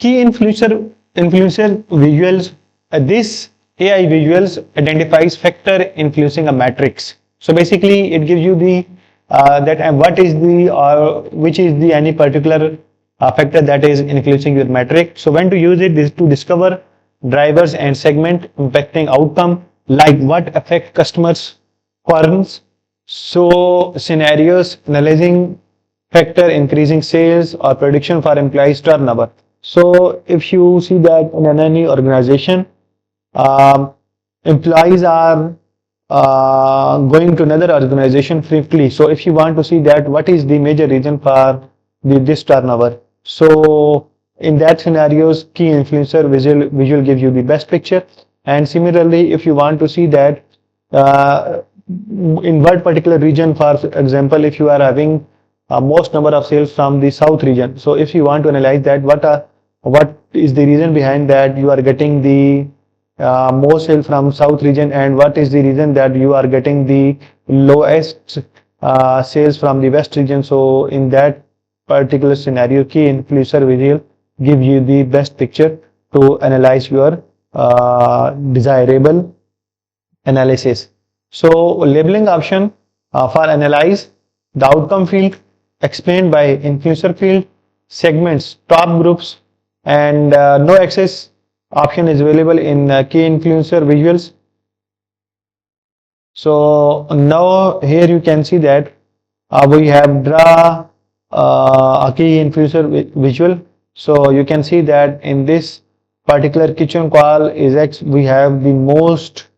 key influencer visuals. This AI visuals identifies factor influencing a matrix. So basically, it gives you the what is the or which is the any particular factor that is influencing your metric. So when to use it is to discover drivers and segment impacting outcome, like what affect customers, firms. So scenarios analyzing factor increasing sales or prediction for employees turnover. So if you see that in any organization, um, employees are going to another organization frequently. So if you want to see that what is the major reason for this turnover, so in that scenarios, key influencer visual gives you the best picture. And similarly, if you want to see that in what particular region, for example, if you are having most number of sales from the south region, so if you want to analyze that what is the reason behind that you are getting the more sale from south region, and what is the reason that you are getting the lowest sales from the west region. So in that particular scenario, key influencer visual give you the best picture to analyze your desirable analysis. So labeling option for analyze the outcome field explained by influencer field, segments, top groups, and no access option is available in key influencer visuals. So now here you can see that we have draw a key influencer visual. So you can see that in this particular kitchen coil is X, we have the most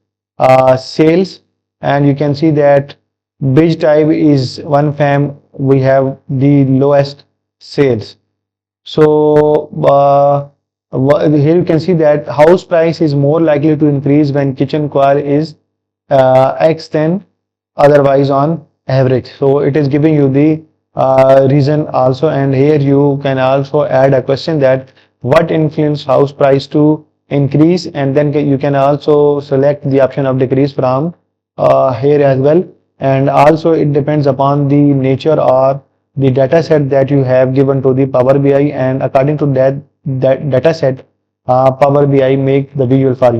sales, and you can see that bridge type is one fam, we have the lowest sales. So here you can see that house price is more likely to increase when kitchen coil is X than otherwise on average. So it is giving you the reason also, and here you can also add a question that what influence house price to increase, and then you can also select the option of decrease from here as well. And also it depends upon the nature or the data set that you have given to the Power BI, and according to that data set, Power BI make the visual for you.